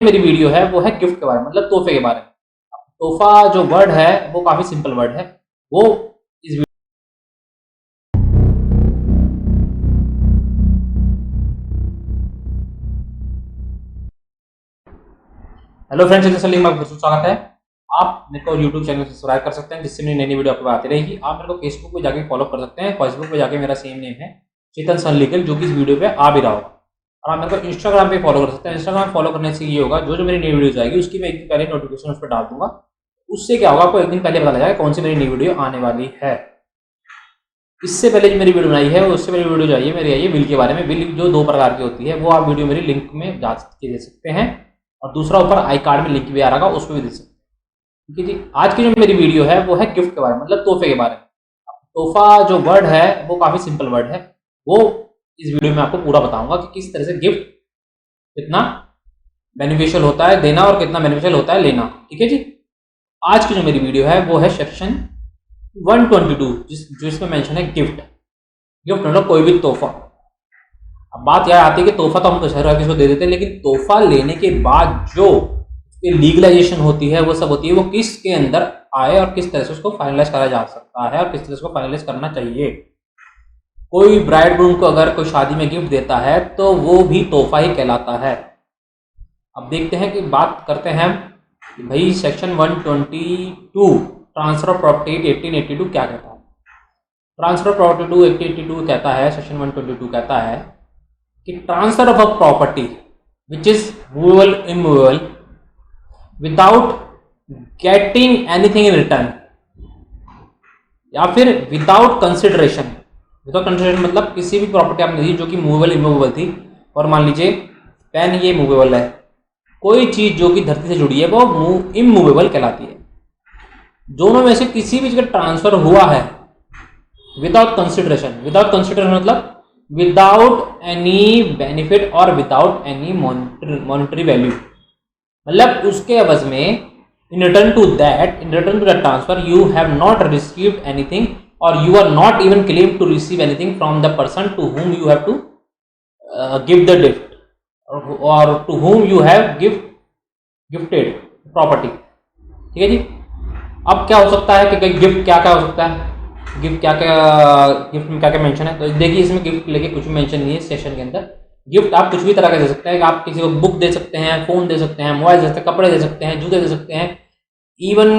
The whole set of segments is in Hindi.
मेरी वीडियो है वो है गिफ्ट के बारे में, मतलब तोहफे के बारे में। तोहफा जो वर्ड है वो काफी सिंपल वर्ड है। वो इस हेलो फ्रेंड्स, इस लिंक में बहुत स्वागत है। आप मेरे को यूट्यूब चैनल सब्सक्राइब कर सकते हैं, जिससे मेरी नई वीडियो आपको आती रहेगी। आप मेरे को फेसबुक पे जाके फॉलो कर सकते हैं। फेसबुक पे जाके मेरा सेम नेम है चेतन सनलिकल, जो कि इस वीडियो पे आ भी रहा होगा। और आप मेरे को इंस्टाग्राम पे फॉलो कर सकते हैं। इंस्टाग्राम फॉलो करने से ये होगा, जो मेरी नई वीडियो आएगी उसकी मैं एक दिन पहले नोटिफिकेशन उस पर डाल दूंगा। उससे क्या होगा, आपको एक दिन पहले पता लगेगा कौन सी मेरी नई वीडियो आने वाली है। इससे पहले जो मेरी वीडियो बनाई है, उससे मेरी वीडियो चाहिए मेरी आई है बिल के बारे में। बिल जो दो प्रकार की होती है, वो आप वीडियो मेरी लिंक में जा के दे सकते हैं, और दूसरा ऊपर आई कार्ड में लिंक भी आ रहा होगा, उस पर भी दे सकते हैं। ठीक है जी। आज की जो मेरी वीडियो है वो है गिफ्ट के बारे में, मतलब तोहफे के बारे में। तोहफा जो वर्ड है वो काफी सिंपल वर्ड है। वो इस वीडियो में आपको पूरा बताऊंगा कि किस तरह से गिफ्ट कितना बेनिफिशियल होता है देना और कितना बेनिफिशियल होता है लेना। ठीक है जी। आज की जो मेरी वीडियो है वो है सेक्शन 122, जिसमें मेंशन है गिफ्ट। गिफ्ट मतलब कोई भी तोहफा। अब बात यह आती है कि तोहफा तो हम हर किसी को दे देते हैं, लेकिन तोहफा लेने के बाद जो लीगलाइजेशन होती है वो सब होती है, वो किसके अंदर आए और किस तरह से उसको फाइनलाइज करा जा सकता है और किस तरह से उसको फाइनलाइज करना चाहिए। कोई ब्राइड ग्रूम को अगर कोई शादी में गिफ्ट देता है तो वो भी तोहफा ही कहलाता है। अब देखते हैं कि बात करते हैं कि भाई सेक्शन 122 ट्रांसफर ऑफ प्रॉपर्टी 1882 क्या कहता है। ट्रांसफर प्रॉपर्टी 1882 कहता है, सेक्शन 122 कहता है कि transfer of a property which is movable immovable without getting anything in return, या फिर विदाउट कंसिडरेशन। विदाउट कंसिडरेशन मतलब किसी भी प्रॉपर्टी आपने दी जो कि मूवेबल इमूवेबल थी, और मान लीजिए पेन ये मूवेबल है, कोई चीज जो कि धरती से जुड़ी है वो इमूवेबल कहलाती है। दोनों में से किसी भी जगह ट्रांसफर हुआ है विदाउट कंसिडरेशन। विदाउट कंसिडरेशन मतलब विदाउट एनी बेनिफिट और विदाउट एनी मॉनिटरी वैल्यू, मतलब उसके एवज में in return to the transfer you have not received anything, or you are not even claimed to receive anything from the person to whom you have to give the gift, or to whom you have gifted property। ठीक है जी। अब क्या हो सकता है कि गिफ्ट क्या क्या हो सकता है, गिफ्ट क्या क्या, गिफ्ट में क्या क्या मेंशन है। तो देखिए, इसमें गिफ्ट लेके कुछ भी मेंशन नहीं है सेशन के अंदर। गिफ्ट आप कुछ भी तरह का दे सकते हैं। आप किसी को बुक दे सकते हैं, फोन दे सकते हैं, मोबाइल दे सकते हैं, कपड़े दे सकते हैं, जूते दे सकते हैं, इवन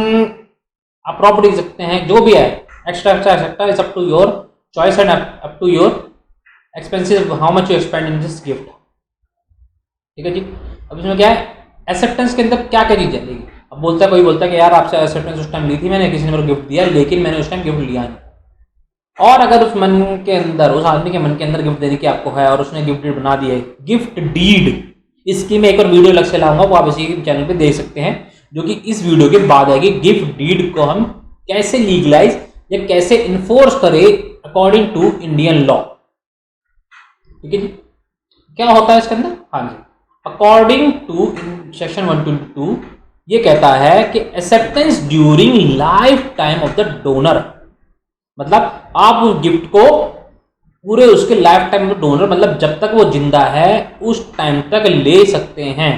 आप प्रॉपर्टी दे सकते हैं, जो भी है extra extra it's up to your choice and up to your expensive, how much you spend in this gift. ठीक है जी। अब इसमें क्या है, एक्सेप्टेंस के अंदर क्या क्या चीजें देखिए। अब बोलता है, कोई बोलता है कि यार आपसे एक्सेप्टेंस उस टाइम ली थी मैंने, किसी ने मेरे को गिफ्ट दिया, लेकिन मैंने उस टाइम गिफ्ट लिया नहीं। और अगर उस मन के अंदर, उस आदमी के मन के अंदर गिफ्ट देने की आपको है और उसने गिफ्ट डीड बना दिया है, गिफ्ट डीड, इसकी मैं एक और वीडियो अलग से लाऊंगा, वो आप इसी चैनल पे देख सकते हैं, जो कि इस वीडियो के बाद आएगी। गिफ्ट डीड को हम कैसे लीगलाइज या कैसे इन्फोर्स करें अकॉर्डिंग टू इंडियन लॉ। ठीक है जी। क्या होता है इसके अंदर, हाँ जी, अकॉर्डिंग टू सेक्शन 122 ये कहता है कि acceptance during life time of the donor, मतलब आप उस गिफ्ट को पूरे उसके लाइफ टाइम में, डोनर मतलब जब तक वो जिंदा है उस टाइम तक ले सकते हैं।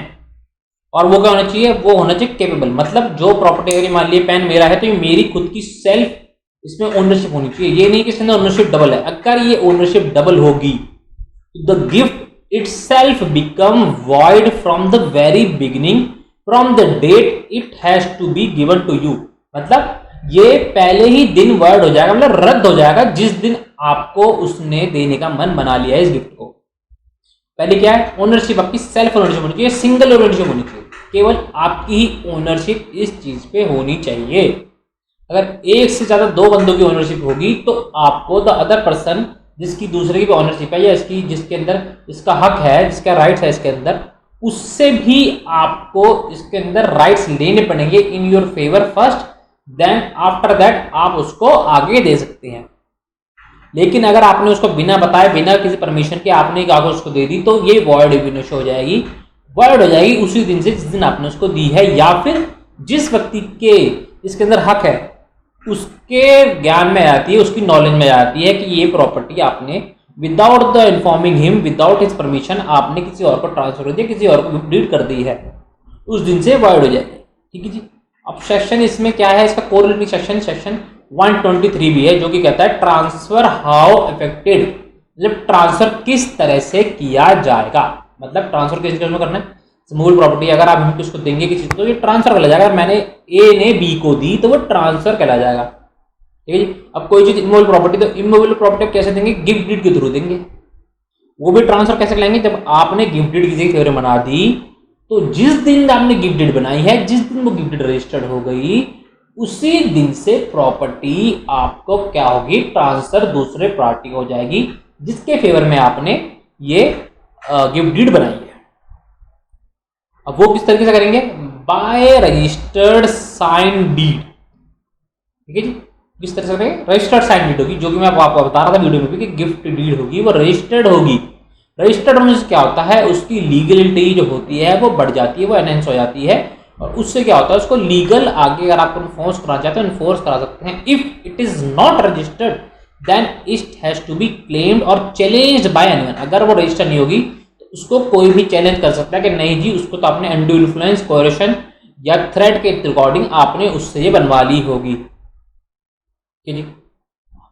और वो क्या होना चाहिए, वो होना चाहिए केपेबल, मतलब जो प्रॉपर्टी, अगर मान लीजिए पेन मेरा है तो ये मेरी खुद की सेल्फ इसमें ओनरशिप होनी चाहिए। ये नहीं कि इसके अंदर ओनरशिप डबल है। अगर ये ओनरशिप डबल होगी the gift itself become void from the very beginning from the date it has to be given to you, मतलब ये पहले ही दिन वर्ड हो जाएगा, मतलब रद्द हो जाएगा जिस दिन आपको उसने देने का मन बना लिया है इस गिफ्ट को। पहले क्या है, ओनरशिप आपकी सेल्फ ओनरशिप होनी चाहिए, सिंगल ओनरशिप होनी चाहिए, केवल आपकी ही ओनरशिप इस चीज पे होनी चाहिए। अगर एक से ज्यादा दो बंदों की ओनरशिप होगी तो आपको द अदर पर्सन, जिसकी दूसरे की ओनरशिप है या इसकी जिसके अंदर इसका हक है, जिसका राइट्स है इसके अंदर, उससे भी आपको इसके अंदर राइट्स लेने पड़ेंगे in your favour first, then after that आप उसको आगे दे सकते हैं। लेकिन अगर आपने उसको बिना बताए, बिना किसी परमिशन के आपने कागज उसको दे दी तो ये वॉइड हो जाएगी, वॉइड हो जाएगी उसी दिन से जिस दिन आपने उसको दी है, या फिर जिस व्यक्ति के इसके अंदर हक है उसके ज्ञान में आती है, उसकी नॉलेज में आती है कि ये प्रॉपर्टी आपने without the informing him, without his permission आपने किसी और को ट्रांसफर कर दिया, किसी और को डीड कर दी है। उस दिन से वॉइड हो जाएगी। ठीक है जी। अब सेक्शन इसमें क्या है, इसका कोरिलेटिंग सेक्शन 123 भी है, जो कि कहता है ट्रांसफर हाउ इफेक्टेड, मतलब ट्रांसफर किस तरह से किया जाएगा, मतलब ट्रांसफर किस तरह में करना है। मूल प्रॉपर्टी अगर आप हम किसको देंगे किसी को तो ये ट्रांसफर कहला जाएगा। मैंने ए ने बी को दी तो वो ट्रांसफर कहला जाएगा। ठीक है जी। अब कोई चीज इमूवेबल प्रॉपर्टी, तो इमूवेबल प्रॉपर्टी कैसे देंगे, गिफ्ट डीड के थ्रू देंगे। वो भी ट्रांसफर कैसे लाएंगे, जब आपने गिफ्ट डीड किसी की फेवर में बना दी तो जिस दिन आपने गिफ्ट डीड बनाई है, जिस दिन वो गिफ्ट डीड रजिस्टर्ड हो गई, उसी दिन से प्रॉपर्टी आपको क्या होगी, ट्रांसफर दूसरे पार्टी हो जाएगी जिसके फेवर में आपने ये गिफ्ट डीड बनाई है। अब वो किस तरीके से करेंगे, बाय रजिस्टर्ड साइन डीड। ठीक है जी। किस तरह से करेंगे, रजिस्टर्ड साइन डीड होगी, जो कि मैं आपको बता रहा था वीडियो में भी कि गिफ्ट डीड होगी वो रजिस्टर्ड होगी। रजिस्टर्ड होने से क्या होता है, उसकी लीगलिटी जो होती है वो बढ़ जाती है, वो एनहेंस हो जाती है, और उससे क्या होता है उसको लीगल आगे अगर आप इन्फोर्स कराना चाहते हो इन्फोर्स करा सकते हैं। If it is not registered then it has to be claimed और चैलेंज्ड बाय एनीवन। अगर वो रजिस्टर नहीं होगी तो उसको कोई भी चैलेंज कर सकता है कि नहीं जी, उसको तो आपने अनड्यू इन्फ्लुएंस, कोएरेशन या थ्रेट के रिकॉर्डिंग आपने उससे ये बनवा ली होगी। ठीक है।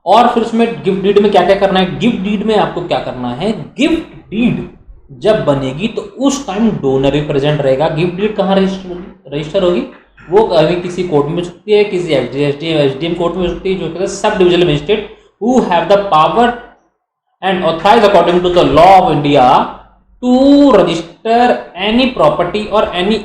और फिर उसमें गिफ्ट डीड में क्या क्या करना है, गिफ्ट डीड में आपको क्या करना है, गिफ्ट डीड जब बनेगी तो उस टाइम डोनर भी प्रेजेंट रहेगा। गिफ्ट डीड कहाँ रजिस्टर होगी, वो कभी किसी कोर्ट में हो सकती है, किसी एसडीएम कोर्ट में हो सकती है, जो कहते हैं subdivisional magistrate who have the power and authorise according to the law of India to register any property और any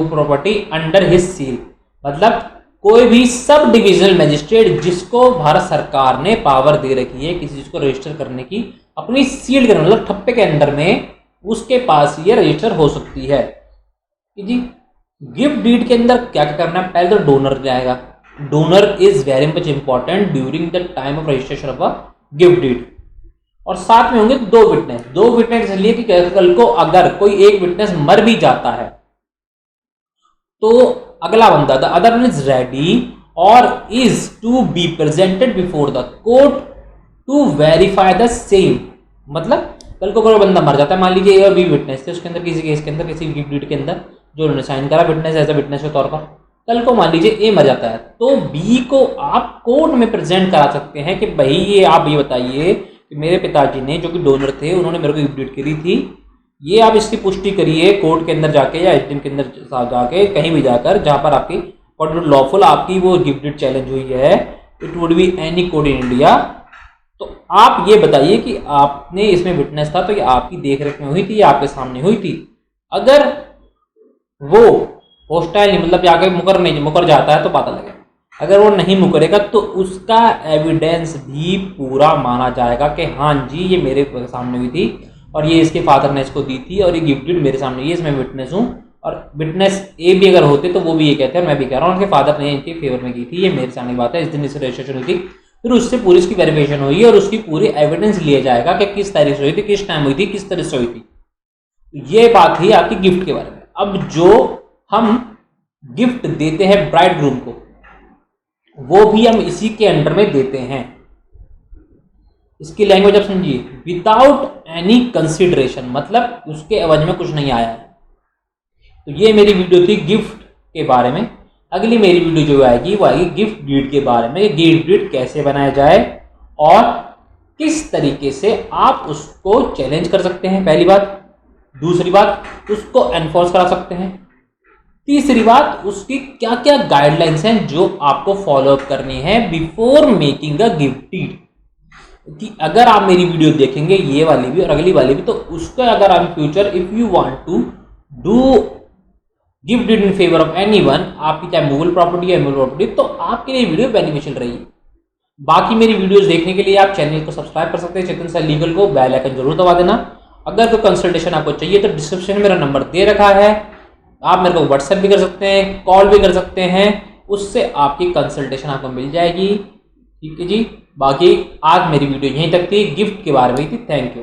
property under his seal. मतलब कोई भी सब डिविजनल मजिस्ट्रेट जिसको भारत सरकार ने पावर दे रखी है किसी चीज को रजिस्टर करने की अपनी सील के मतलब ठप्पे के अंडर में, उसके पास ये रजिस्टर हो सकती है। जी। गिफ्ट डीड के अंदर क्या क्या करना है, पहले तो डोनर जाएगा। Donor is very much important during the time of registration of a gift deed. और साथ में होंगे दो विटनेस इसलिए कि कल को अगर कोई एक विटनेस मर भी जाता है तो अगला बंदा the other one is ready और is to be presented before the court to verify the same. मतलब कल को कोई बंदा मर जाता है, मान लीजिए ए और बी विटनेस थे उसके अंदर, किसी केस के अंदर, किसी गिफ्ट डीड के अंदर जो उन्होंने साइन करा विटनेस एज अ विटनेस के तौर पर। कल को मान लीजिए ए मर जाता है तो बी को आप कोर्ट में प्रेजेंट करा सकते हैं कि भाई ये आप ये बताइए कि मेरे पिताजी ने जो कि डोनर थे उन्होंने मेरे को गिफ्ट डीड करी थी, ये आप इसकी पुष्टि करिए कोर्ट के अंदर जाके या एसडीएम के अंदर जाके कहीं भी जाकर जहां पर आपकी लॉफुल आपकी वो गिफ्ट डीड चैलेंज हुई है, it would be any court in India. तो आप ये बताइए कि आपने इसमें विटनेस था तो ये आपकी देखरेख में हुई थी या आपके सामने हुई थी। अगर वो होस्टाइल नहीं मतलब जाके मुकर जाता है तो पता लगेगा, अगर वो नहीं मुकरेगा तो उसका एविडेंस भी पूरा माना जाएगा कि हाँ जी ये मेरे सामने हुई थी और ये इसके फादर ने इसको दी थी और ये गिफ्ट डीड मेरे सामने, ये इसमें विटनेस हूँ। और विटनेस ए भी अगर होते तो वो भी ये कहते हैं, मैं भी कह रहा हूँ उनके फादर ने इनके फेवर में की थी, ये मेरे सामने की बात है, इस दिन इससे रजिस्ट्रेशन हुई थी। फिर उससे पूरी इसकी वेरिफिकेशन हुई और उसकी पूरी एविडेंस लिया जाएगा कि किस तारीख से हुई थी, किस टाइम हुई थी, किस तरह से हुई थी। ये बात थी आपकी गिफ्ट के बारे में। अब जो हम गिफ्ट देते हैं ब्राइड ग्रूम को वो भी हम इसी के अंडर में देते हैं। इसकी लैंग्वेज आप समझिए, विदाउट एनी कंसिडरेशन, मतलब उसके एवज में कुछ नहीं आया है। तो ये मेरी वीडियो थी गिफ्ट के बारे में। अगली मेरी वीडियो जो आएगी वो आएगी गिफ्ट डीड के बारे में, गिफ्ट डीड कैसे बनाया जाए और किस तरीके से आप उसको चैलेंज कर सकते हैं, पहली बात। दूसरी बात, उसको एनफोर्स करा सकते हैं। तीसरी बात, उसकी क्या क्या गाइडलाइंस हैं जो आपको फॉलो अप करनी है before making a gift deed. कि अगर आप मेरी वीडियो देखेंगे ये वाली भी और अगली वाली भी, तो उसका अगर आप future if you want to do gift deed in favour of anyone, आपकी चाहे मूवेबल प्रॉपर्टी या इमूवेबल प्रॉपर्टी, तो आपके लिए वीडियो बेनिफिशियल रहेगी। बाकी मेरी वीडियोस देखने के लिए आप चैनल को सब्सक्राइब कर सकते हैं, चेतन सर लीगल को बेल आइकन जरूर दबा देना। अगर कोई कंसल्टेशन आपको चाहिए तो डिस्क्रिप्शन में मेरा नंबर दे रखा है, आप मेरे को व्हाट्सएप भी कर सकते हैं, कॉल भी कर सकते हैं, उससे आपकी कंसल्टेशन आपको मिल जाएगी। ठीक है जी। बाकी आज मेरी वीडियो यहीं तक थी, गिफ्ट के बारे में थी। Thank you.